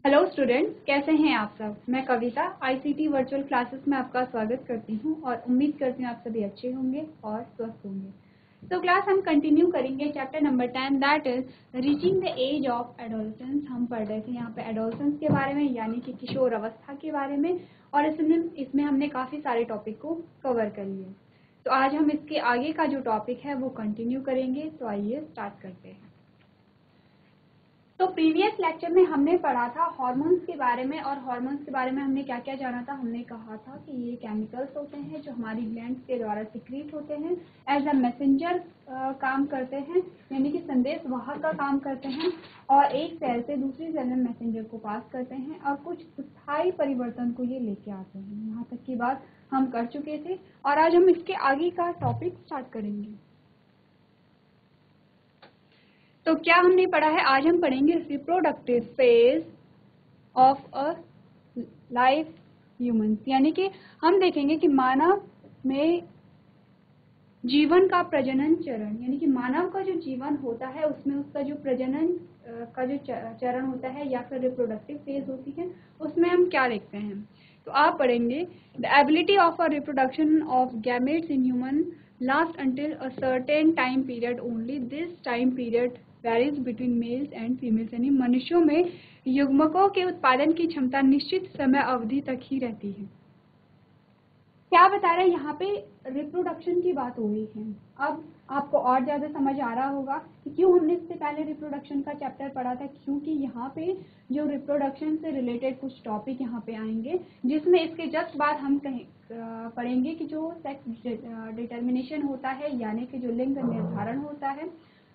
Hello students, कैसे हैं आप सब। मैं कविता आईसीटी वर्चुअल क्लासेस में आपका स्वागत करती हूं और उम्मीद करती हूं आप सभी अच्छे होंगे और स्वस्थ होंगे। तो क्लास हम कंटिन्यू करेंगे chapter number 10 that is reaching the age of adolescence. हम पढ़ रहे थे यहाँ पे एडोलसेंस के बारे में, यानी कि किशोर अवस्था के बारे में, और इसमें हमने काफ़ी सारे टॉपिक को कवर कर लिए। तो आज हम इसके आगे का जो टॉपिक है वो कंटिन्यू करेंगे। तो आइए स्टार्ट करते हैं। तो प्रीवियस लेक्चर में हमने पढ़ा था हार्मोन्स के बारे में, और हार्मोन्स के बारे में हमने क्या क्या जाना था। हमने कहा था कि ये केमिकल्स होते हैं जो हमारी ग्लैंड्स के द्वारा सिक्रीट होते हैं, एज अ मैसेंजर काम करते हैं, यानी कि संदेश वाहक का काम करते हैं, और एक सेल से दूसरी सेल में मैसेंजर को पास करते हैं, और कुछ स्थायी परिवर्तन को ये लेके आते हैं। यहाँ तक की बात हम कर चुके थे, और आज हम इसके आगे का टॉपिक स्टार्ट करेंगे। तो क्या हमने पढ़ा है, आज हम पढ़ेंगे reproductive phase of a life human, यानी कि हम देखेंगे कि मानव में जीवन का प्रजनन चरण, यानी कि मानव का जो जीवन होता है उसमें उसका जो प्रजनन का जो चरण होता है या फिर रिप्रोडक्टिव फेज होती है, उसमें हम क्या देखते हैं। तो आप पढ़ेंगे the ability of a reproduction of gametes in human last until a certain time period only. This time period varies between mails and females, यानी मनुष्यों में युग्मकों के उत्पादन की क्षमता निश्चित समय अवधि तक ही रहती है। क्या बता रहे हैं यहाँ पे, रिप्रोडक्शन की बात हो रही है। अब आपको और ज़्यादा समझ आ रहा होगा कि क्यों हमने इससे पहले रिप्रोडक्शन का चैप्टर पढ़ा था, क्योंकि यहाँ पे जो रिप्रोडक्शन से रिलेटेड कुछ टॉपिक यहाँ पे आएंगे, जिसमें इसके जस्ट बाद हम पढ़ेंगे कि जो सेक्स डिटर्मिनेशन होता है, यानी कि जो लिंग निर्धारण होता है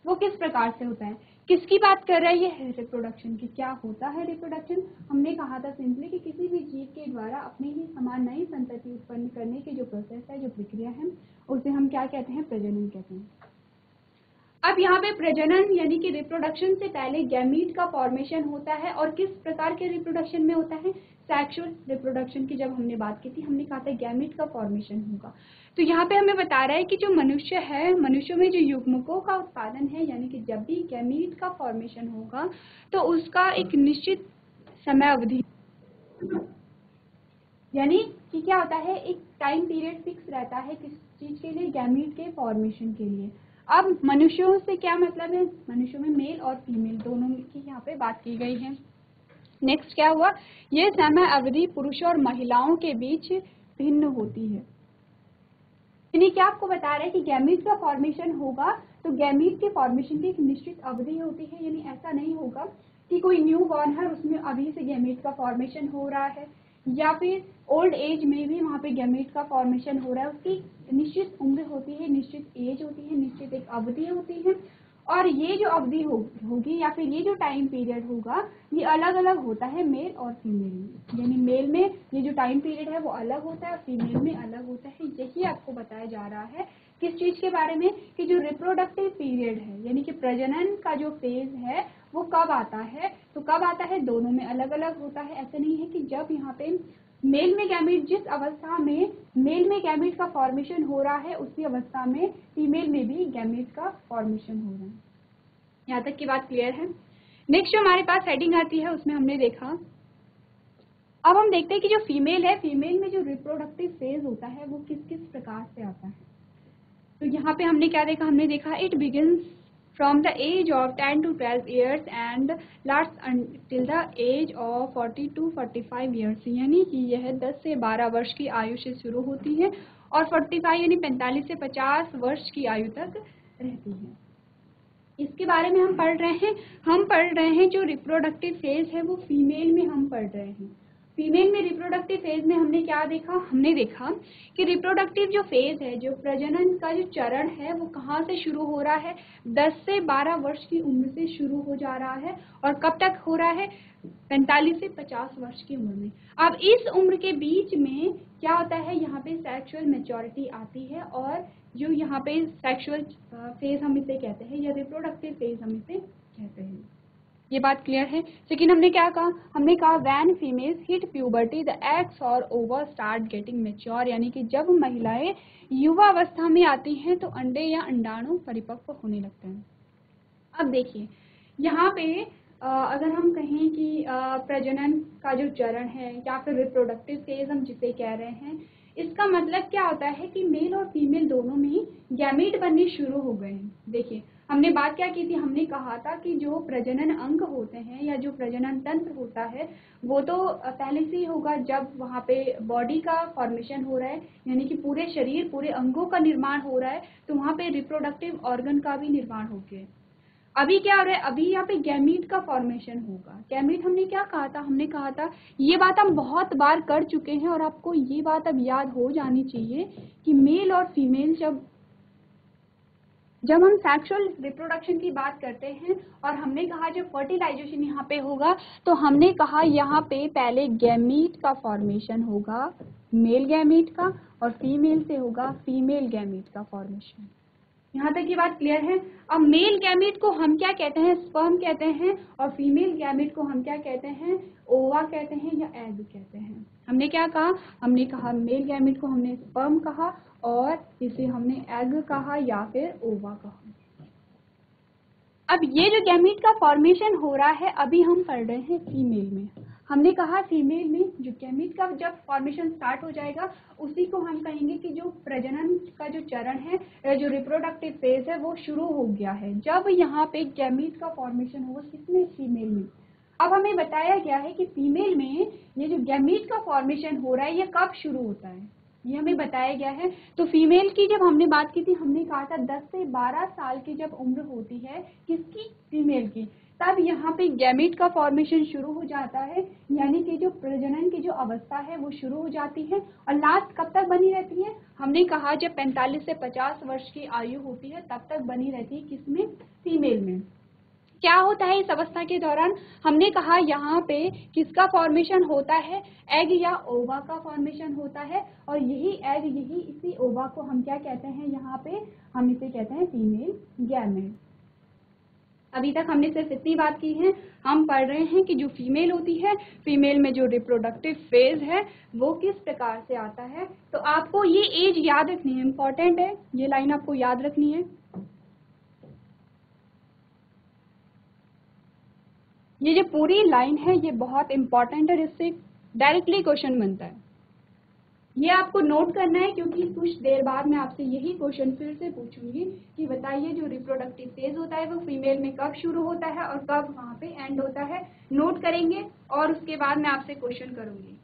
वो किस प्रकार से होता है। किसकी बात कर रही है, रिप्रोडक्शन की। क्या होता है रिप्रोडक्शन, हमने कहा था सिंपली कि किसी भी जीव के द्वारा अपने ही समान नई संतति उत्पन्न करने की जो प्रोसेस है, जो प्रक्रिया है, उसे हम क्या कहते हैं, प्रजनन कहते हैं। अब यहाँ पे प्रजनन यानी कि रिप्रोडक्शन से पहले गैमीट का फॉर्मेशन होता है, और किस प्रकार के रिप्रोडक्शन में होता है, सेक्सुअल रिप्रोडक्शन की जब हमने बात की थी, हमने कहा था गैमीट का फॉर्मेशन होगा। तो यहाँ पे हमें बता रहा है कि जो मनुष्य है, मनुष्यों में जो युग्मकों का उत्पादन है, यानी कि जब भी गैमीट का फॉर्मेशन होगा तो उसका एक निश्चित समय अवधि, यानी कि क्या होता है, एक टाइम पीरियड फिक्स रहता है किस चीज के लिए, गैमीट के फॉर्मेशन के लिए। अब मनुष्यों से क्या मतलब है, मनुष्यों में मेल और फीमेल दोनों की यहाँ पे बात की गई है। नेक्स्ट क्या हुआ, ये समय अवधि पुरुषों और महिलाओं के बीच भिन्न होती है। यानी क्या आपको बता रहे हैं कि गैमीट का फॉर्मेशन होगा तो गैमीट के फॉर्मेशन की एक निश्चित अवधि होती है, यानी ऐसा नहीं होगा कि कोई न्यू बॉर्न है उसमें अभी से गैमीट का फॉर्मेशन हो रहा है, या फिर ओल्ड एज में भी वहाँ पे गैमीट का फॉर्मेशन हो रहा है। उसकी निश्चित उम्र होती है, निश्चित एज होती है, निश्चित एक अवधि होती है, और ये जो अवधि होगी या फिर ये जो टाइम पीरियड होगा, ये अलग अलग होता है मेल और फीमेल में। यानी मेल में ये जो टाइम पीरियड है वो अलग होता है और फीमेल में अलग होता है। यही आपको बताया जा रहा है किस चीज़ के बारे में, कि जो रिप्रोडक्टिव पीरियड है, यानी कि प्रजनन का जो फेज है वो कब आता है। तो कब आता है, दोनों में अलग अलग होता है। ऐसा नहीं है कि जब यहाँ पे मेल में गैमीट, जिस अवस्था में मेल में गैमीट का फॉर्मेशन हो रहा है उसी अवस्था में फीमेल में भी गैमीट का फॉर्मेशन हो रहा है। यहाँ तक की बात क्लियर है। नेक्स्ट जो हमारे पास हेडिंग आती है उसमें हमने देखा, अब हम देखते हैं कि जो फीमेल है, फीमेल में जो रिप्रोडक्टिव फेज होता है वो किस किस प्रकार से आता है। तो यहाँ पे हमने क्या देखा, हमने देखा it begins from the age of 10 to 12 years and last till the age of 40 to 45 years, यानी कि यह 10 से 12 वर्ष की आयु से शुरू होती है और 45 यानी 45 से 50 वर्ष की आयु तक रहती है। इसके बारे में हम पढ़ रहे हैं जो रिप्रोडक्टिव फेज है वो फीमेल में हम पढ़ रहे हैं। फीमेल में रिप्रोडक्टिव फेज में हमने क्या देखा, हमने देखा कि रिप्रोडक्टिव जो फेज है, जो प्रजनन का जो चरण है, वो कहाँ से शुरू हो रहा है, 10 से 12 वर्ष की उम्र से शुरू हो जा रहा है, और कब तक हो रहा है, 45 से 50 वर्ष की उम्र में। अब इस उम्र के बीच में क्या होता है, यहाँ पे सेक्सुअल मैच्योरिटी आती है, और जो यहाँ पे सेक्सुअल फेज हम इसे कहते हैं, या रिप्रोडक्टिव फेज हम इसे कहते हैं। ये बात क्लियर है। लेकिन हमने क्या कहा, हमने कहा when females hit puberty the eggs और ओवा स्टार्ट गेटिंग मैच्योर, यानी कि जब महिलाएं युवा अवस्था में आती हैं तो अंडे या अंडाणु परिपक्व होने लगते हैं। अब देखिए यहाँ पे अगर हम कहें कि प्रजनन का जो चरण है या फिर रिप्रोडक्टिव फेज हम जिसे कह रहे हैं, इसका मतलब क्या होता है कि मेल और फीमेल दोनों में ही गैमीट बनने शुरू हो गए हैं। देखिए, हमने बात क्या की थी, हमने कहा था कि जो प्रजनन अंग होते हैं या जो प्रजनन तंत्र होता है वो तो पहले से ही होगा जब वहाँ पे बॉडी का फॉर्मेशन हो रहा है, यानी कि पूरे शरीर पूरे अंगों का निर्माण हो रहा है, तो वहाँ पे रिप्रोडक्टिव ऑर्गन का भी निर्माण हो गया। अभी क्या हो रहा है, अभी यहाँ पे गैमीट का फॉर्मेशन होगा। गैमीट हमने क्या कहा था, हमने कहा था, ये बात हम बहुत बार कर चुके हैं और आपको ये बात अब याद हो जानी चाहिए कि मेल और फीमेल जब हम सेक्सुअल रिप्रोडक्शन की बात करते हैं और हमने कहा जब फर्टिलाइजेशन यहाँ पे होगा, तो हमने कहा यहाँ पे पहले गैमीट का फॉर्मेशन होगा, मेल गैमीट का, और फीमेल से होगा फीमेल गैमीट का फॉर्मेशन। यहाँ तक की बात क्लियर है। अब मेल गैमीट को हम क्या कहते हैं, स्पर्म कहते हैं, और फीमेल गैमीट को हम क्या कहते हैं, ओवा कहते हैं या एग कहते हैं। हमने क्या कहा, हमने कहा मेल गैमीट को हमने स्पर्म कहा और इसे हमने एग कहा या फिर ओवा कहा। अब ये जो गैमीट का फॉर्मेशन हो रहा है अभी हम पढ़ रहे हैं फीमेल में। हमने कहा फीमेल में जो गैमीट का जब फॉर्मेशन स्टार्ट हो जाएगा उसी को हम कहेंगे कि जो प्रजनन का जो चरण है, जो रिप्रोडक्टिव फेज है वो शुरू हो गया है। जब यहाँ पे गैमीट का फॉर्मेशन होगा किसमें, फीमेल में। अब हमें बताया गया है कि फीमेल में ये जो गैमीट का फॉर्मेशन हो रहा है ये कब शुरू होता है, ये हमें बताया गया है। तो फीमेल की जब हमने बात की थी, हमने कहा था 10 से 12 साल की जब उम्र होती है किसकी, फीमेल की, तब यहाँ पे गैमीट का फॉर्मेशन शुरू हो जाता है, यानी कि जो प्रजनन की जो अवस्था है वो शुरू हो जाती है। और लास्ट कब तक बनी रहती है, हमने कहा जब 45 से 50 वर्ष की आयु होती है तब तक बनी रहती है, किसमें, फीमेल में। क्या होता है इस अवस्था के दौरान, हमने कहा यहाँ पे किसका फॉर्मेशन होता है, एग या ओवा का फॉर्मेशन होता है, और यही एग यही इसी ओवा को हम क्या कहते हैं, यहाँ पे हम इसे कहते हैं फीमेल गैमेट। अभी तक हमने सिर्फ इतनी बात की है, हम पढ़ रहे हैं कि जो फीमेल होती है, फीमेल में जो रिप्रोडक्टिव फेज है वो किस प्रकार से आता है। तो आपको ये एज याद रखनी है, इंपॉर्टेंट है, ये लाइन आपको याद रखनी है। ये जो पूरी लाइन है ये बहुत इंपॉर्टेंट है, इससे डायरेक्टली क्वेश्चन बनता है। ये आपको नोट करना है क्योंकि कुछ देर बाद मैं आपसे यही क्वेश्चन फिर से पूछूंगी कि बताइए जो रिप्रोडक्टिव फेज होता है वो फीमेल में कब शुरू होता है और कब वहाँ पे एंड होता है। नोट करेंगे और उसके बाद मैं आपसे क्वेश्चन करूंगी।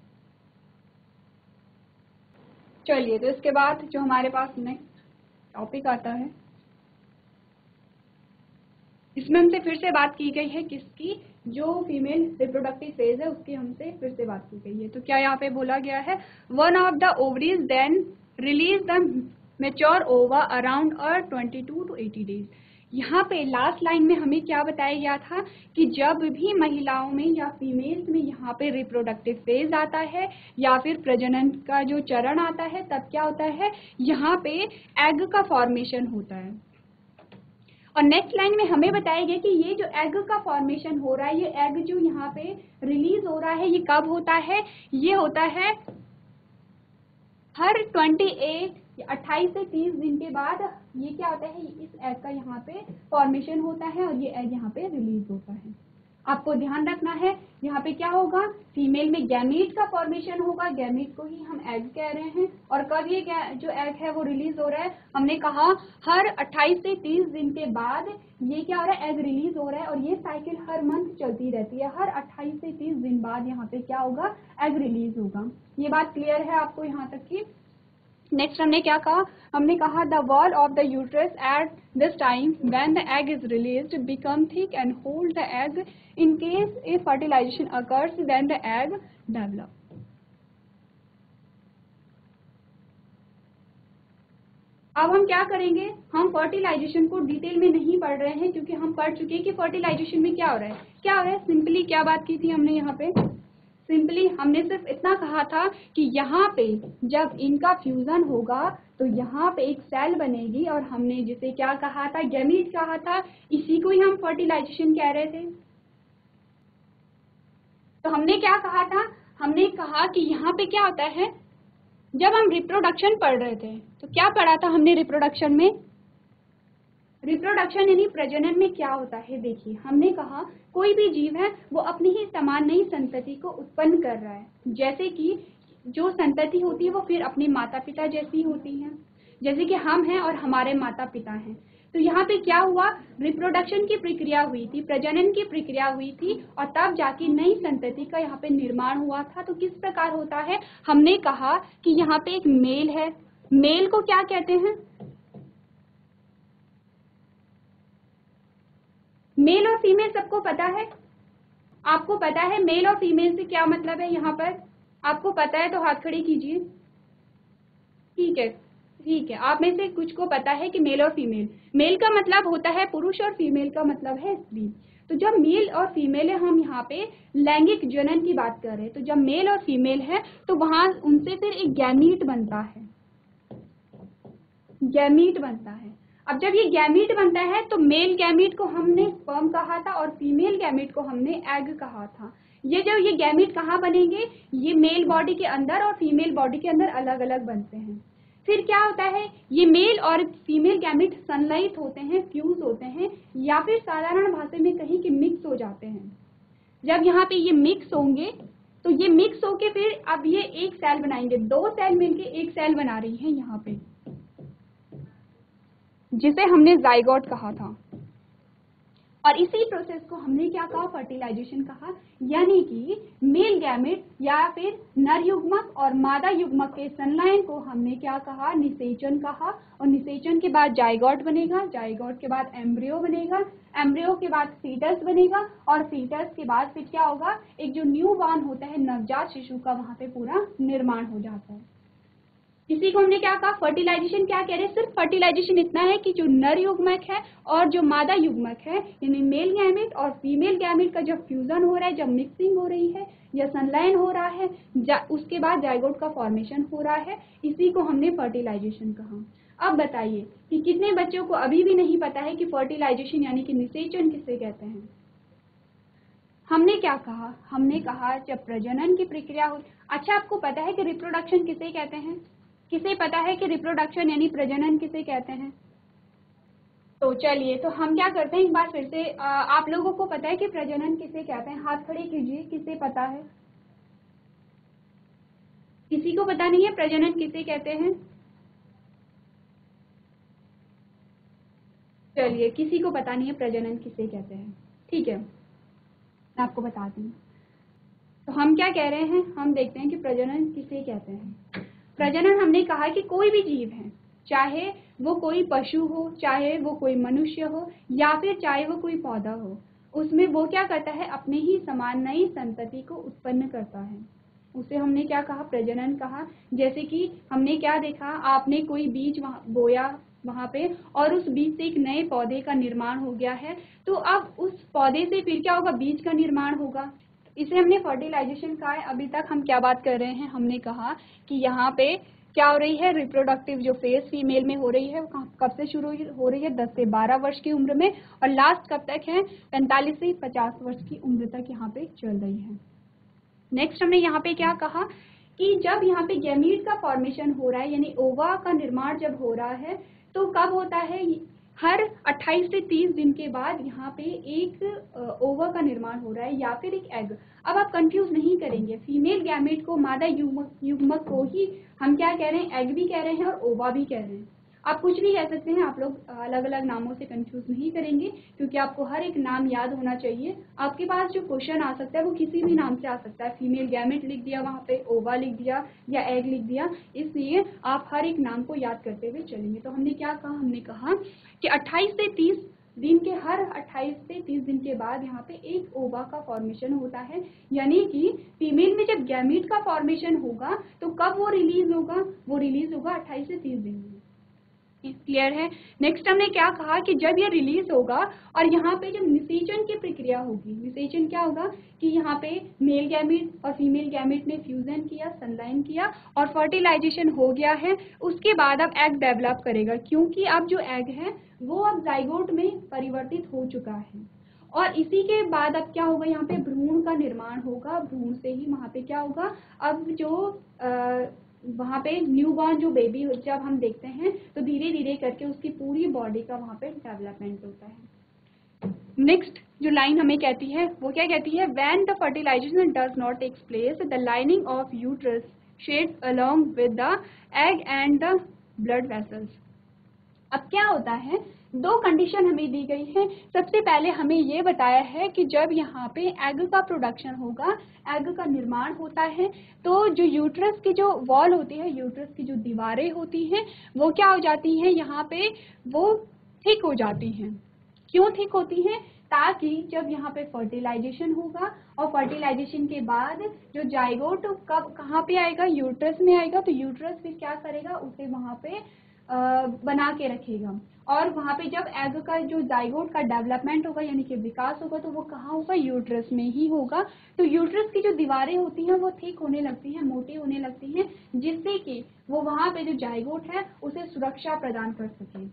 चलिए, तो इसके बाद जो हमारे पास नेक्स्ट टॉपिक आता है, इसमें हमसे फिर से बात की गई है किसकी, जो फीमेल रिप्रोडक्टिव फेज है उसकी हमसे फिर से बात की गई है। तो क्या यहाँ पे बोला गया है, one of the ovaries then release the mature ova around 22 to 80 days. यहाँ पे लास्ट लाइन में हमें क्या बताया गया था कि जब भी महिलाओं में या फीमेल्स में यहाँ पे रिप्रोडक्टिव फेज आता है या फिर प्रजनन का जो चरण आता है तब क्या होता है, यहाँ पे एग का फॉर्मेशन होता है। और नेक्स्ट लाइन में हमें बताया गया कि ये जो एग का फॉर्मेशन हो रहा है, ये एग जो यहाँ पे रिलीज हो रहा है ये कब होता है, ये होता है हर 28 से 30 दिन के बाद। ये क्या होता है, इस एग का यहाँ पे फॉर्मेशन होता है और ये एग यहाँ पे रिलीज होता है। आपको ध्यान रखना है यहाँ पे क्या होगा, फीमेल में गैमीट का फॉर्मेशन होगा, गैमीट को ही हम एग कह रहे हैं। और कब ये जो एग है वो रिलीज हो रहा है, हमने कहा हर 28 से 30 दिन के बाद ये क्या हो रहा है, एग रिलीज हो रहा है। और ये साइकिल हर मंथ चलती रहती है, हर 28 से 30 दिन बाद यहाँ पे क्या होगा, एग रिलीज होगा। ये बात क्लियर है आपको यहाँ तक की। नेक्स्ट हमने क्या कहा, हमने कहा the wall of the uterus at this time when the egg is released become thick and hold the egg in case a fertilization occurs then the egg develop. अब हम क्या करेंगे, हम फर्टिलाइजेशन को डिटेल में नहीं पढ़ रहे हैं क्योंकि हम पढ़ चुके हैं कि फर्टिलाइजेशन में क्या हो रहा है, क्या हो रहा है। सिंपली क्या बात की थी हमने यहाँ पे, सिंपली हमने सिर्फ इतना कहा था कि यहाँ पे जब इनका फ्यूजन होगा तो यहाँ पे एक सेल बनेगी और हमने जिसे क्या कहा था, गैमीट कहा था, इसी को ही हम फर्टिलाइजेशन कह रहे थे। तो हमने क्या कहा था, हमने कहा कि यहाँ पे क्या होता है, जब हम रिप्रोडक्शन पढ़ रहे थे तो क्या पढ़ा था हमने रिप्रोडक्शन में, रिप्रोडक्शन यानी प्रजनन में क्या होता है, देखिए हमने कहा कोई भी जीव है वो अपनी ही समान नई संतति को उत्पन्न कर रहा है, जैसे कि जो संतति होती है वो फिर अपने माता पिता जैसी होती है, जैसे कि हम हैं और हमारे माता पिता हैं। तो यहाँ पे क्या हुआ, रिप्रोडक्शन की प्रक्रिया हुई थी, प्रजनन की प्रक्रिया हुई थी और तब जाके नई संतति का यहाँ पे निर्माण हुआ था। तो किस प्रकार होता है, हमने कहा कि यहाँ पे एक मेल है, मेल को क्या कहते हैं, मेल और फीमेल सबको पता है, आपको पता है मेल और फीमेल से क्या मतलब है, यहाँ पर आपको पता है तो हाथ खड़े कीजिए। ठीक है, ठीक है, आप में से कुछ को पता है कि मेल और फीमेल, मेल का मतलब होता है पुरुष और फीमेल का मतलब है स्त्री। तो जब मेल और फीमेल है, हम यहाँ पे लैंगिक जनन की बात कर रहे हैं, तो जब मेल और फीमेल है तो वहां उनसे फिर एक गैमीट बनता है, गैमीट बनता है। अब जब ये गैमीट बनता है तो मेल गैमीट को हमने स्पर्म कहा था और फीमेल गैमीट को हमने एग कहा था। ये जब ये गैमीट कहाँ बनेंगे, ये मेल बॉडी के अंदर और फीमेल बॉडी के अंदर अलग अलग बनते हैं। फिर क्या होता है, ये मेल और फीमेल गैमीट संलयित होते हैं, फ्यूज होते हैं, या फिर साधारण भाषा में कहीं कि मिक्स हो जाते हैं। जब यहाँ पे ये मिक्स होंगे तो ये मिक्स होके फिर अब ये एक सेल बनाएंगे, दो सेल मिलके एक सेल बना रही है यहाँ पे, जिसे हमने जाइगोट कहा था। और इसी प्रोसेस को हमने क्या कहा, फर्टिलाइजेशन कहा। यानी कि मेल गैमेट या फिर नर युग्मक और मादा युग्मक के संलयन को हमने क्या कहा, निषेचन कहा। और निषेचन के बाद जाइगोट बनेगा, जाइगोट के बाद एम्ब्रियो बनेगा, एम्ब्रियो के बाद फीटस बनेगा, और फीटस के बाद फिर क्या होगा, एक जो न्यू बॉर्न होता है नवजात शिशु का, वहां पे पूरा निर्माण हो जाता है। इसी को हमने क्या कहा, फर्टिलाइजेशन। क्या कह रहे हैं, सिर्फ फर्टिलाइजेशन इतना है कि जो नर युग्मक है और जो मादा युग्मक है, यानी मेल गैमेट और फीमेल गैमेट का जब फ्यूजन हो रहा है, जब मिक्सिंग हो रही है या संलयन हो रहा है, उसके बाद जाइगोट का फॉर्मेशन हो रहा है, इसी को हमने फर्टिलाइजेशन कहा। अब बताइए कि कितने बच्चों को अभी भी नहीं पता है कि फर्टिलाइजेशन यानी कि निषेचन किसे कहते हैं। हमने क्या कहा, हमने कहा जब प्रजनन की प्रक्रिया हो। अच्छा, आपको पता है कि रिप्रोडक्शन किसे कहते हैं, किसे पता है कि रिप्रोडक्शन यानी प्रजनन किसे कहते हैं। तो चलिए, तो हम क्या करते हैं, एक बार फिर से आप लोगों को पता है कि प्रजनन किसे कहते हैं, हाथ खड़े कीजिए, किसे पता है, किसी को पता नहीं है प्रजनन किसे कहते हैं। चलिए, किसी को पता नहीं है प्रजनन किसे कहते हैं, ठीक है, मैं आपको बताती हूँ। तो हम क्या कह रहे हैं, हम देखते हैं कि प्रजनन किसे कहते हैं। प्रजनन हमने कहा कि कोई भी जीव है, चाहे वो कोई पशु हो, चाहे वो कोई मनुष्य हो, या फिर चाहे वो कोई पौधा हो, उसमें वो क्या करता है, अपने ही समान नई संतति को उत्पन्न करता है, उसे हमने क्या कहा, प्रजनन कहा। जैसे कि हमने क्या देखा, आपने कोई बीज बोया वहां पे और उस बीज से एक नए पौधे का निर्माण हो गया है, तो अब उस पौधे से फिर क्या होगा, बीज का निर्माण होगा। इसे हमने फर्टिलाइजेशन कहा है। अभी तक हम क्या बात कर रहे हैं, हमने कहा कि यहाँ पे क्या हो रही है, रिप्रोडक्टिव जो फेज फीमेल में हो रही है, कब से शुरू हो रही है, 10 से 12 वर्ष की उम्र में, और लास्ट कब तक है, 45 से 50 वर्ष की उम्र तक यहाँ पे चल रही है। नेक्स्ट हमने यहाँ पे क्या कहा कि जब यहाँ पे गैमीट का फॉर्मेशन हो रहा है, यानी ओवा का निर्माण जब हो रहा है, तो कब होता है, हर 28 से 30 दिन के बाद यहाँ पे एक ओवा का निर्माण हो रहा है या फिर एक एग। अब आप कंफ्यूज नहीं करेंगे, फीमेल गैमेट को, मादा युग्मक को ही हम क्या कह रहे हैं, एग भी कह रहे हैं और ओवा भी कह रहे हैं। आप कुछ भी कह सकते हैं, आप लोग अलग अलग नामों से कंफ्यूज नहीं करेंगे, क्योंकि आपको हर एक नाम याद होना चाहिए। आपके पास जो क्वेश्चन आ सकता है वो किसी भी नाम से आ सकता है, फीमेल गैमेट लिख दिया वहाँ पे, ओवा लिख दिया या एग लिख दिया, इसलिए आप हर एक नाम को याद करते हुए चलेंगे। तो हमने क्या कहा, हमने कहा कि 28 से 30 दिन के, हर 28 से 30 दिन के बाद यहाँ पे एक ओवा का फॉर्मेशन होता है, यानी कि फीमेल में जब गैमीट का फॉर्मेशन होगा तो कब वो रिलीज होगा, वो रिलीज होगा 28 से 30 दिन में। क्लियर है। नेक्स्ट हमने क्या कहा कि जब ये रिलीज होगा और यहाँ पे जब निषेचन की प्रक्रिया होगी, निषेचन क्या होगा कि यहाँ पे मेल गैमेट और फीमेल गैमेट ने फ्यूजन किया, संलयन किया और फर्टिलाइजेशन हो गया है, उसके बाद अब एग डेवलप करेगा, क्योंकि अब जो एग है वो अब जाइगोट में परिवर्तित हो चुका है। और इसी के बाद अब क्या होगा, यहाँ पे भ्रूण का निर्माण होगा, भ्रूण से ही वहाँ पे क्या होगा, अब जो वहाँ पे न्यूबॉर्न जो बेबी जब हम देखते हैं तो धीरे धीरे करके उसकी पूरी बॉडी का वहाँ पे डेवलपमेंट होता है। नेक्स्ट जो लाइन हमें कहती है वो क्या कहती है, when the fertilization does not takes place the lining of uterus sheds along with the egg and the blood vessels. अब क्या होता है, दो कंडीशन हमें दी गई है। सबसे पहले हमें ये बताया है कि जब यहाँ पे एग का प्रोडक्शन होगा, एग का निर्माण होता है, तो जो यूट्रस की जो वॉल होती है, यूट्रस की जो दीवारें होती हैं वो क्या हो जाती हैं, यहाँ पे वो थिक हो जाती हैं। क्यों थिक होती हैं, ताकि जब यहाँ पे फर्टिलाइजेशन होगा और फर्टिलाइजेशन के बाद जो जाइगोट कब कहाँ पे आएगा, यूट्रस में आएगा, तो यूट्रस फिर क्या करेगा, उसे वहाँ पे बना के रखेगा। और वहाँ पे जब एग का जो जाइगोट का डेवलपमेंट होगा यानी कि विकास होगा तो वो कहाँ होगा, यूट्रस में ही होगा। तो यूट्रस की जो दीवारें होती हैं वो थिक होने लगती हैं, मोटी होने लगती हैं, जिससे कि वो वहाँ पे जो जाइगोट है उसे सुरक्षा प्रदान कर सके।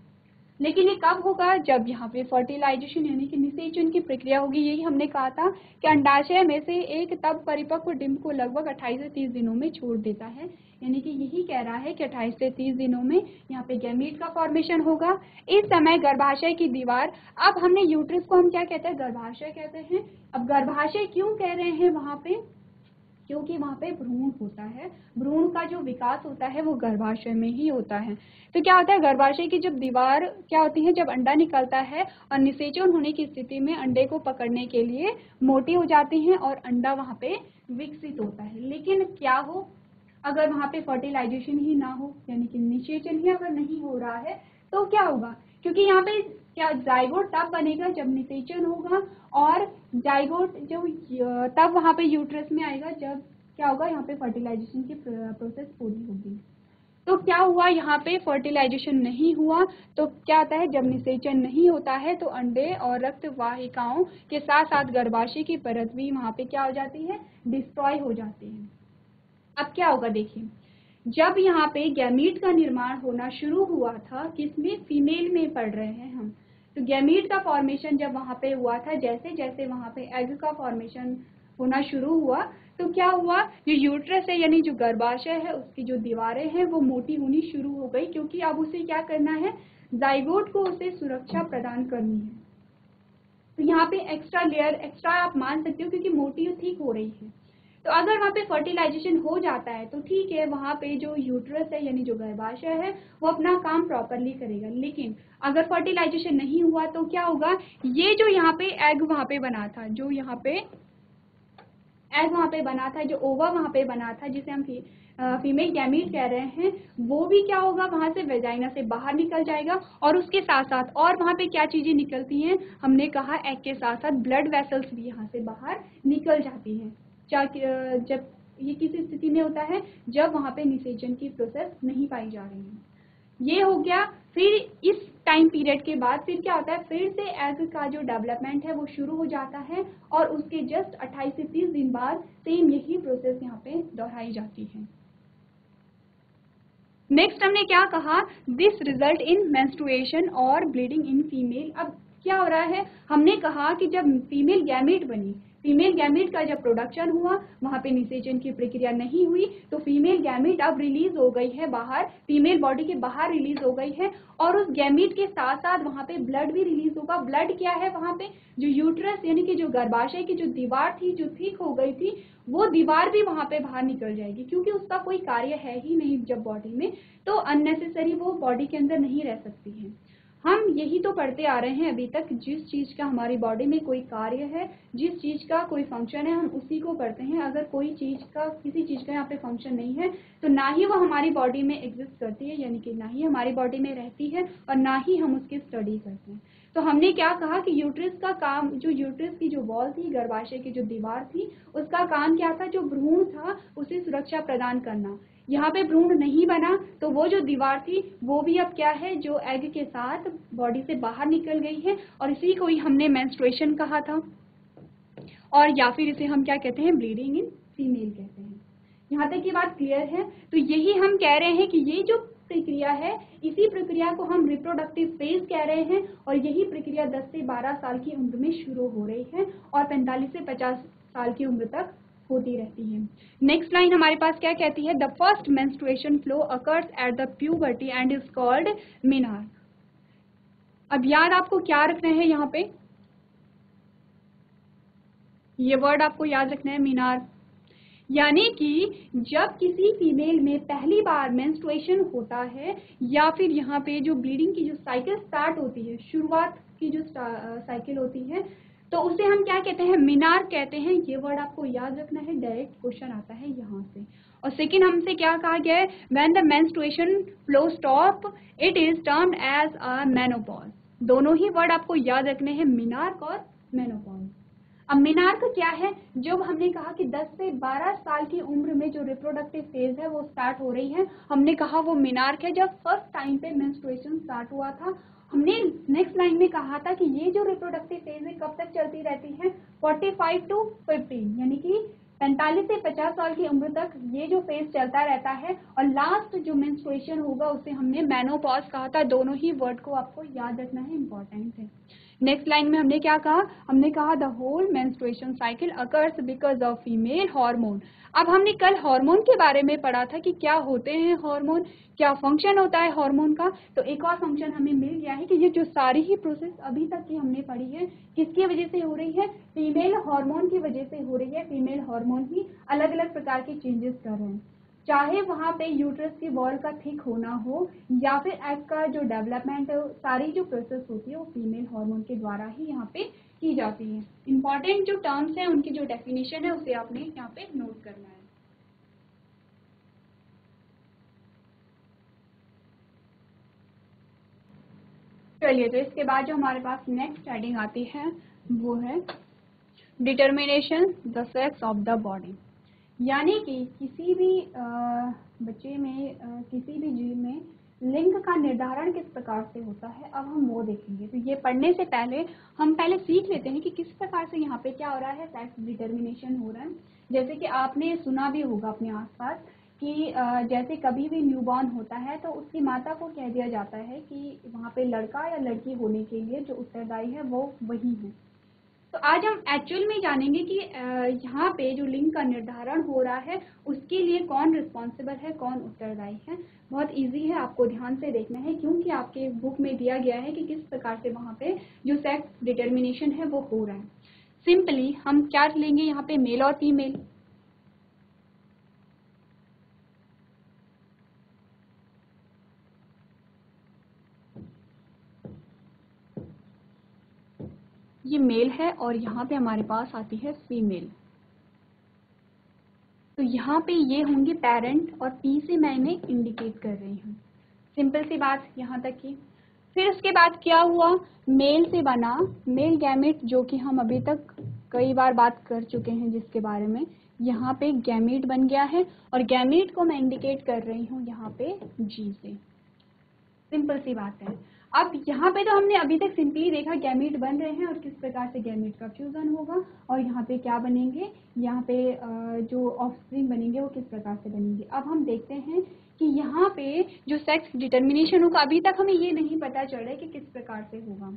लेकिन ये कब होगा, जब यहाँ पे फर्टिलाइजेशन यानी कि निषेचन की प्रक्रिया होगी। यही हमने कहा था कि अंडाशय में से एक तब परिपक्व डिंब को लगभग 28 से 30 दिनों में छोड़ देता है, यानी कि यही कह रहा है कि 28 से 30 दिनों में यहाँ पे गैमीट का फॉर्मेशन होगा। इस समय गर्भाशय की दीवार, अब हमने यूट्रस को हम क्या कहते हैं, गर्भाशय कहते हैं। अब गर्भाशय क्यों कह रहे हैं वहाँ पे, क्योंकि वहाँ पे भ्रूण होता है, भ्रूण का जो विकास होता है वो गर्भाशय में ही होता है। तो क्या होता है, गर्भाशय की जब दीवार क्या होती है, जब अंडा निकलता है और निषेचन होने की स्थिति में अंडे को पकड़ने के लिए मोटी हो जाती हैं और अंडा वहाँ पे विकसित होता है। लेकिन क्या हो, अगर वहाँ पे फर्टिलाइजेशन ही ना हो यानी कि निषेचन ही अगर नहीं हो रहा है तो क्या होगा, क्योंकि यहाँ पे क्या जाइगोट तब बनेगा जब निषेचन होगा, और जाइगोट जो तब वहाँ पे यूट्रस में आएगा जब क्या होगा, यहाँ पे फर्टिलाइजेशन की प्रोसेस पूरी होगी। तो क्या हुआ, यहाँ पे फर्टिलाइजेशन नहीं हुआ तो क्या होता है, जब निषेचन नहीं होता है तो अंडे और रक्त वाहिकाओं के साथ साथ गर्भाशय की परत भी वहाँ पे क्या हो जाती है, डिस्ट्रॉय हो जाती है। अब क्या होगा देखिए, जब यहाँ पे गैमीट का निर्माण होना शुरू हुआ था, किसमें, फीमेल में पढ़ रहे हैं हम, तो गैमीट का फॉर्मेशन जब वहाँ पे हुआ था, जैसे जैसे वहाँ पे एग का फॉर्मेशन होना शुरू हुआ तो क्या हुआ, जो यूट्रस है यानी जो गर्भाशय है उसकी जो दीवारें हैं वो मोटी होनी शुरू हो गई, क्योंकि अब उसे क्या करना है, जाइगोट को उसे सुरक्षा प्रदान करनी है। तो यहाँ पे एक्स्ट्रा लेयर, एक्स्ट्रा आप मान सकते हो क्योंकि मोटी ठीक हो रही है। तो अगर वहाँ पे फर्टिलाइजेशन हो जाता है तो ठीक है, वहाँ पे जो यूट्रस है यानी जो गर्भाशय है वो अपना काम प्रॉपरली करेगा। लेकिन अगर फर्टिलाइजेशन नहीं हुआ तो क्या होगा, ये जो यहाँ पे एग वहाँ पे बना था, जो यहाँ पे एग वहाँ पे बना था, जो ओवा वहाँ पे बना था, जिसे हम फीमेल गैमीट कह रहे हैं, वो भी क्या होगा, वहाँ से वेजाइना से बाहर निकल जाएगा। और उसके साथ साथ और वहाँ पे क्या चीजें निकलती हैं, हमने कहा एग के साथ साथ ब्लड वेसल्स भी यहाँ से बाहर निकल जाती हैं। जब ये किस स्थिति में होता है, जब वहाँ पे निषेचन की प्रोसेस नहीं पाई जा रही है। ये हो गया। फिर इस टाइम पीरियड के बाद फिर क्या होता है, फिर से एग का जो डेवलपमेंट है वो शुरू हो जाता है और उसके जस्ट 28 से 30 दिन बाद सेम यही प्रोसेस यहाँ पे दोहराई जाती है। नेक्स्ट हमने क्या कहा, दिस रिजल्ट इन मेंस्ट्रुएशन और ब्लीडिंग इन फीमेल। अब क्या हो रहा है, हमने कहा कि जब फीमेल गैमेट बनी, फीमेल गैमेट का जब प्रोडक्शन हुआ, वहाँ पे निषेचन की प्रक्रिया नहीं हुई, तो फीमेल गैमेट अब रिलीज हो गई है बाहर, फीमेल बॉडी के बाहर रिलीज हो गई है, और उस गैमेट के साथ साथ वहाँ पे ब्लड भी रिलीज होगा। ब्लड क्या है, वहाँ पे जो यूट्रस यानी कि जो गर्भाशय की जो दीवार थी, जो थिक हो गई थी, वो दीवार भी वहाँ पे बाहर निकल जाएगी, क्योंकि उसका कोई कार्य है ही नहीं जब बॉडी में, तो अननेसेसरी वो बॉडी के अंदर नहीं रह सकती है। हम यही तो पढ़ते आ रहे हैं अभी तक, जिस चीज का हमारी बॉडी में कोई कार्य है, जिस चीज का कोई फंक्शन है, हम उसी को करते हैं। अगर कोई चीज का, किसी चीज का यहाँ पे फंक्शन नहीं है तो ना ही वो हमारी बॉडी में एग्जिस्ट करती है, यानी कि ना ही हमारी बॉडी में रहती है और ना ही हम उसकी स्टडी करते हैं। तो हमने क्या कहा कि यूट्रस का काम, जो यूट्रस की जो वॉल थी, गर्भाशय की जो दीवार थी, उसका काम क्या था, जो भ्रूण था उसे सुरक्षा प्रदान करना। यहाँ पे भ्रूण नहीं बना तो वो जो दीवार थी वो भी अब क्या है, जो एग के साथ बॉडी से बाहर निकल गई है, और इसी को ही हमने मेंस्ट्रुएशन कहा था, और या फिर इसे हम क्या कहते हैं, ब्लीडिंग इन फीमेल कहते हैं। यहाँ तक की बात क्लियर है। तो यही हम कह रहे हैं कि ये जो प्रक्रिया है, इसी प्रक्रिया को हम रिप्रोडक्टिव फेज कह रहे हैं, और यही प्रक्रिया 10 से 12 साल की उम्र में शुरू हो रही है और 45 से 50 साल की उम्र तक होती रहती है। नेक्स्ट लाइन हमारे पास क्या कहती है, the first menstruation flow occurs at the puberty and is called menarche. अब याद आपको क्या रखना है, यहाँ पे ये वर्ड आपको याद रखना है, मेनार्क। यानी कि जब किसी फीमेल में पहली बार मेंस्ट्रुएशन होता है या फिर यहाँ पे जो ब्लीडिंग की जो साइकिल स्टार्ट होती है, शुरुआत की जो साइकिल होती है, तो उसे हम क्या कहते हैं, मेनार्क कहते हैं। ये वर्ड आपको याद रखना है, डायरेक्ट क्वेश्चन आता है यहाँ से। और सेकेंड हमसे क्या कहा गया है, when the menstruation flow stop it is termed as a menopause. दोनों ही वर्ड आपको याद रखने हैं, मेनार्क और मेनोपॉज। अब मेनार्क क्या है, जब हमने कहा कि 10 से 12 साल की उम्र में जो रिप्रोडक्टिव फेज है वो स्टार्ट हो रही है, हमने कहा वो मेनार्क है। जब फर्स्ट टाइम पे मेंस्ट्रुएशन स्टार्ट हुआ था, हमने नेक्स्ट लाइन में कहा था कि ये जो रिप्रोडक्टिव फेज है कब तक चलती रहती है, 45 to 50, यानी कि 45 से 50 साल की उम्र तक ये जो फेज चलता रहता है। और लास्ट जो मेंस्ट्रुएशन होगा उसे हमने मेनोपॉज कहा था। दोनों ही वर्ड को आपको याद रखना है, इंपॉर्टेंट है। नेक्स्ट लाइन में हमने क्या कहा, हमने कहा the whole menstruation cycle occurs because of female hormone. अब हमने कल हार्मोन के बारे में पढ़ा था कि क्या होते हैं हार्मोन, क्या फंक्शन होता है हार्मोन का। तो एक और फंक्शन हमें मिल गया है कि ये जो सारी ही प्रोसेस अभी तक की हमने पढ़ी है किसकी वजह से हो रही है, फीमेल हार्मोन की वजह से हो रही है। फीमेल हार्मोन ही अलग अलग प्रकार के चेंजेस कर रहे हैं, चाहे वहाँ पे यूट्रस की वॉल का थिक होना हो या फिर एग का जो डेवलपमेंट है, सारी जो प्रोसेस होती है वो फीमेल हार्मोन के द्वारा ही यहाँ पे की जाती है। इंपॉर्टेंट जो टर्म्स हैं उनकी जो डेफिनेशन है उसे आपने यहाँ पे नोट करना है। चलिए, तो इसके बाद जो हमारे पास नेक्स्ट हेडिंग आती है वो है determination the sex of the body. यानी कि किसी भी बच्चे में, किसी भी जीव में लिंग का निर्धारण किस प्रकार से होता है, अब हम वो देखेंगे। तो ये पढ़ने से पहले हम पहले सीख लेते हैं कि किस प्रकार से यहाँ पे क्या हो रहा है, सेक्स डिटर्मिनेशन हो रहा है। जैसे कि आपने सुना भी होगा अपने आसपास कि जैसे कभी भी न्यूबॉर्न होता है तो उसकी माता को कह दिया जाता है कि वहाँ पे लड़का या लड़की होने के लिए जो उत्तरदायी है वो वही है। तो आज हम एक्चुअल में जानेंगे कि यहाँ पे जो लिंग का निर्धारण हो रहा है उसके लिए कौन रिस्पॉन्सिबल है, कौन उत्तरदायी है। बहुत इजी है, आपको ध्यान से देखना है क्योंकि आपके बुक में दिया गया है कि किस प्रकार से वहाँ पे जो सेक्स डिटर्मिनेशन है वो हो रहा है। सिंपली हम क्या लेंगे यहाँ पे, मेल और फीमेल। ये मेल है और यहाँ पे हमारे पास आती है फीमेल। तो यहाँ पे ये होंगे पेरेंट और पी से मैं इन्हें इंडिकेट कर रही हूँ। सिंपल सी बात यहाँ तक की। फिर उसके बाद क्या हुआ, मेल से बना मेल गैमेट, जो कि हम अभी तक कई बार बात कर चुके हैं जिसके बारे में। यहाँ पे गैमेट बन गया है और गैमेट को मैं इंडिकेट कर रही हूँ यहाँ पे जी से। सिंपल सी बात है। अब यहाँ पे तो हमने अभी तक सिंपली देखा गैमीट बन रहे हैं और किस प्रकार से गैमीट का फ्यूजन होगा और यहाँ पे क्या बनेंगे, यहाँ पे जो ऑफस्प्रिंग बनेंगे वो किस प्रकार से बनेंगे। अब हम देखते हैं कि यहाँ पे जो सेक्स डिटर्मिनेशन होगा, अभी तक हमें ये नहीं पता चल रहा है कि किस प्रकार से होगा।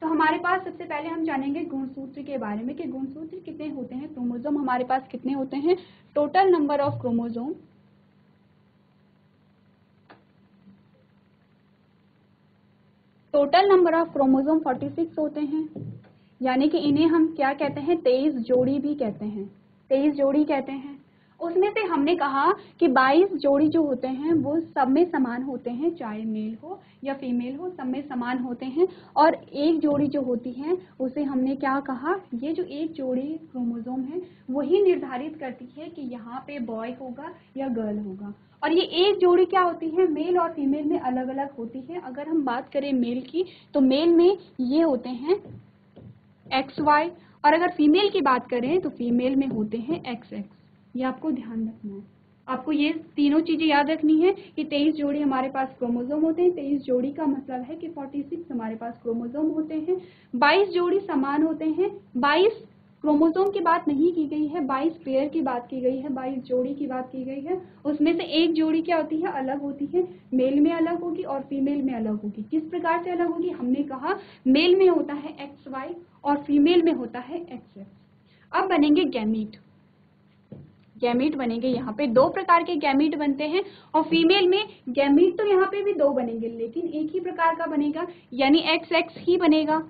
तो हमारे पास सबसे पहले हम जानेंगे गुणसूत्र के बारे में कि गुणसूत्र कितने होते हैं, क्रोमोजोम हमारे पास कितने होते हैं। Total number of chromosome, total number of chromosome 46 होते हैं। यानी कि इन्हें हम क्या कहते हैं, 23 जोड़ी भी कहते हैं, 23 जोड़ी कहते हैं। उसमें से हमने कहा कि 22 जोड़ी जो होते हैं वो सब में समान होते हैं, चाहे मेल हो या फीमेल हो, सब में समान होते हैं। और एक जोड़ी जो होती है उसे हमने क्या कहा, ये जो एक जोड़ी क्रोमोजोम है वही निर्धारित करती है कि यहाँ पे बॉय होगा या गर्ल होगा। और ये एक जोड़ी क्या होती है, मेल और फीमेल में अलग अलग होती है। अगर हम बात करें मेल की तो मेल में ये होते हैं XY, और अगर फीमेल की बात करें तो फीमेल में होते हैं XX। ये आपको ध्यान रखना है, आपको ये तीनों चीजें याद रखनी है कि 23 जोड़ी हमारे पास क्रोमोजोम होते हैं। 23 जोड़ी का मतलब है कि 46 हमारे पास क्रोमोजोम होते हैं। 22 जोड़ी समान होते हैं। 22 क्रोमोजोम की बात नहीं की गई है, 22 पेयर की बात की गई है, 22 जोड़ी की बात की गई है। उसमें से एक जोड़ी क्या होती है, अलग होती है, मेल में अलग होगी और फीमेल में अलग होगी। किस प्रकार से अलग होगी, हमने कहा मेल में होता है XY और फीमेल में होता है XX। अब बनेंगे गैमीट। गैमीट बनेंगे। यहाँ पे 2 प्रकार के गैमीट बनते हैं और फीमेल में गैमीट तो यहाँ पे भी 2 बनेंगे, लेकिन एक ही प्रकार का बनेगा, यानी XX ही बनेगा।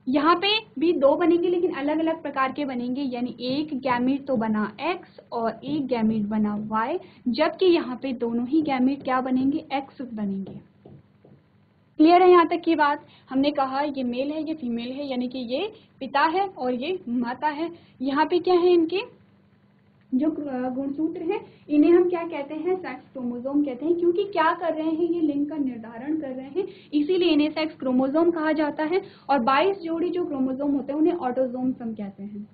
यहाँ पे भी 2 बनेंगे लेकिन अलग अलग प्रकार के बनेंगे, यानी एक गैमीट तो बना X और एक गैमीट बना Y, जबकि यहाँ पे दोनों ही गैमीट क्या बनेंगे, X बनेंगे। क्लियर है यहाँ तक की बात? हमने कहा ये मेल है, ये फीमेल है, यानी कि ये पिता है और ये माता है। यहाँ पे क्या है, इनके जो गुणसूत्र हैं इन्हें हम क्या कहते हैं, सेक्स क्रोमोसोम कहते हैं, क्योंकि क्या कर रहे हैं, ये लिंग का निर्धारण कर रहे हैं, इसीलिए इन्हें सेक्स क्रोमोसोम कहा जाता है। और 22 जोड़ी जो क्रोमोसोम होते हैं उन्हें ऑटोसोम्स हम कहते हैं।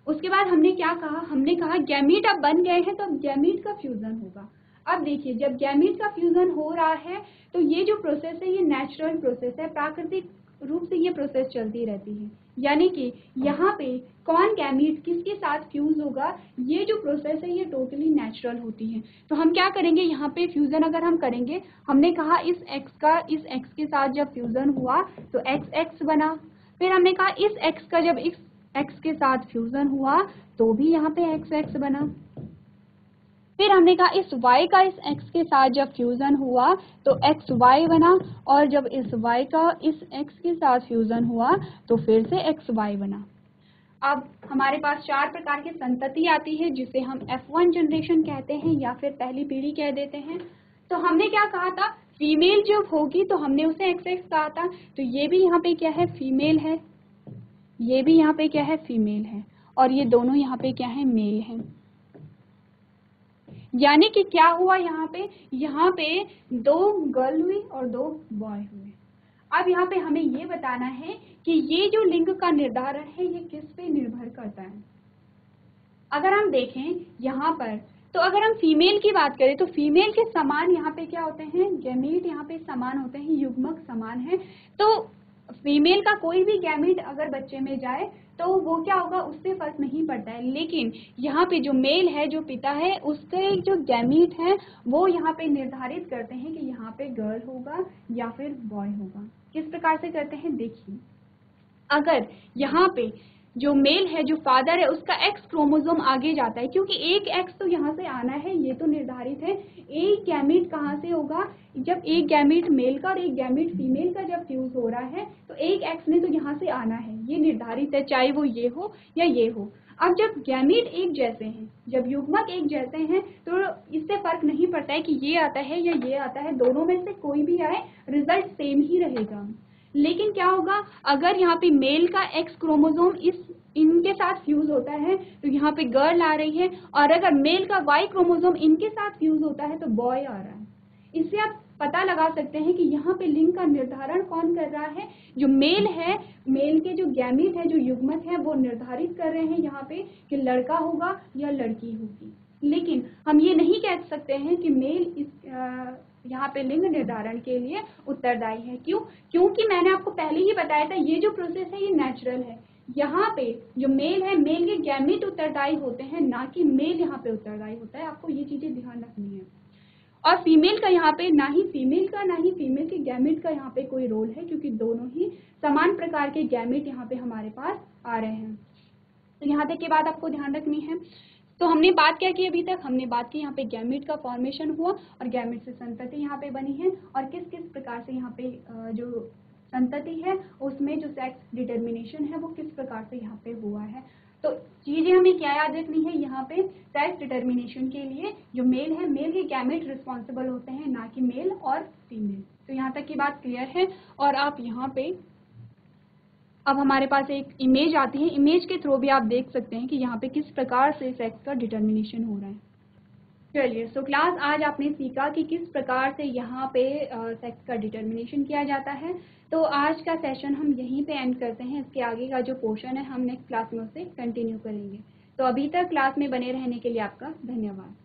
उसके बाद हमने क्या कहा, हमने कहा गैमीट अब बन गए हैं तो अब गैमीट का फ्यूजन होगा। अब देखिए, जब गैमीट का फ्यूजन हो रहा है तो ये जो प्रोसेस है ये नेचुरल प्रोसेस है, प्राकृतिक रूप से ये प्रोसेस चलती रहती है, यानी कि यहाँ पे कौन गैमीट किसके साथ फ्यूज होगा, ये जो प्रोसेस है ये टोटली नेचुरल होती है। तो हम क्या करेंगे, यहाँ पे फ्यूजन अगर हम करेंगे, हमने कहा इस x का इस x के साथ जब फ्यूजन हुआ तो XX बना, फिर हमने कहा इस x का जब इस x के साथ फ्यूजन हुआ तो भी यहाँ पे XX बना, फिर हमने कहा इस y का इस x के साथ जब फ्यूजन हुआ तो XY बना, और जब इस y का इस x के साथ फ्यूजन हुआ तो फिर से XY बना। अब हमारे पास 4 प्रकार की संतति आती है जिसे हम F1 जनरेशन कहते हैं या फिर पहली पीढ़ी कह देते हैं। तो हमने क्या कहा था, फीमेल जब होगी तो हमने उसे XX कहा था, तो ये भी यहाँ पे क्या है, फीमेल है, ये भी यहाँ पे क्या है, फीमेल है, और ये दोनों यहाँ पे क्या है, मेल है। यानी कि क्या हुआ, यहाँ पे 2 गर्ल हुई और 2 बॉय हुए। अब यहाँ पे हमें ये बताना है कि ये जो लिंग का निर्धारण है ये किस पे निर्भर करता है। अगर हम देखें यहाँ पर, तो अगर हम फीमेल की बात करें तो फीमेल के समान यहाँ पे क्या होते हैं, गैमीट यहाँ पे समान होते हैं, युग्मक समान है। तो फीमेल का कोई भी गैमीट अगर बच्चे में जाए तो वो क्या होगा, उससे फर्क नहीं पड़ता है। लेकिन यहाँ पे जो मेल है, जो पिता है, उसके जो गैमीट है वो यहाँ पे निर्धारित करते हैं कि यहाँ पे गर्ल होगा या फिर बॉय होगा। किस प्रकार से करते हैं, देखिए, अगर यहाँ पे जो मेल है, जो फादर है, उसका X क्रोमोसोम आगे जाता है, क्योंकि एक X तो यहाँ से आना है, ये तो निर्धारित है। एक गैमीट कहाँ से होगा, जब एक गैमीट मेल का और एक गैमीट फीमेल का जब फ्यूज हो रहा है तो एक X ने तो यहाँ से आना है, ये निर्धारित है, चाहे वो ये हो या ये हो। अब जब गैमीट एक जैसे हैं, जब युग्मक एक जैसे हैं, तो इससे फर्क नहीं पड़ता है कि ये आता है या ये आता है, दोनों में से कोई भी आए रिजल्ट सेम ही रहेगा। लेकिन क्या होगा, अगर यहाँ पे मेल का X क्रोमोसोम इनके साथ फ्यूज होता है तो यहाँ पे गर्ल आ रही है, और अगर मेल का Y क्रोमोसोम इनके साथ फ्यूज होता है तो बॉय आ रहा है। इससे आप पता लगा सकते हैं कि यहाँ पे लिंग का निर्धारण कौन कर रहा है, जो मेल है, मेल के जो गैमीट है, जो युग्मक है, वो निर्धारित कर रहे हैं यहाँ पे कि लड़का होगा या लड़की होगी। लेकिन हम ये नहीं कह सकते हैं कि मेल इस यहाँ पे लिंग निर्धारण के लिए उत्तरदायी है। क्यों? क्योंकि मैंने आपको पहले ही बताया था ये जो प्रोसेस है ये नेचुरल है। यहाँ पे जो मेल है, मेल के गैमीट उत्तरदायी होते हैं, ना कि मेल यहाँ पे उत्तरदायी होता है। आपको ये चीजें ध्यान रखनी है। और फीमेल का यहाँ पे ना ही फीमेल के गैमीट का यहाँ पे कोई रोल है, क्योंकि दोनों ही समान प्रकार के गैमीट यहाँ पे हमारे पास आ रहे हैं। तो यहाँ तक की बात आपको ध्यान रखनी है। तो हमने बात क्या की अभी तक, हमने बात की यहाँ पे गैमीट का फॉर्मेशन हुआ और गैमीट से संतति यहाँ पे बनी है, और किस किस प्रकार से यहाँ पे जो संतति है उसमें जो सेक्स डिटर्मिनेशन है वो किस प्रकार से यहाँ पे हुआ है। तो चीजें हमें क्या याद रखनी है, यहाँ पे सेक्स डिटर्मिनेशन के लिए जो मेल है, मेल के गैमीट रिस्पॉन्सिबल होते हैं, ना कि मेल और फीमेल। तो यहाँ तक की बात क्लियर है। और आप यहाँ पे अब हमारे पास एक इमेज आती है, इमेज के थ्रू भी आप देख सकते हैं कि यहाँ पे किस प्रकार से सेक्स का डिटर्मिनेशन हो रहा है। चलिए, सो क्लास आज आपने सीखा कि किस प्रकार से यहाँ पे सेक्स का डिटर्मिनेशन किया जाता है। तो आज का सेशन हम यहीं पे एंड करते हैं। इसके आगे का जो पोर्शन है हम नेक्स्ट क्लास में उसे कंटिन्यू करेंगे। तो अभी तक क्लास में बने रहने के लिए आपका धन्यवाद।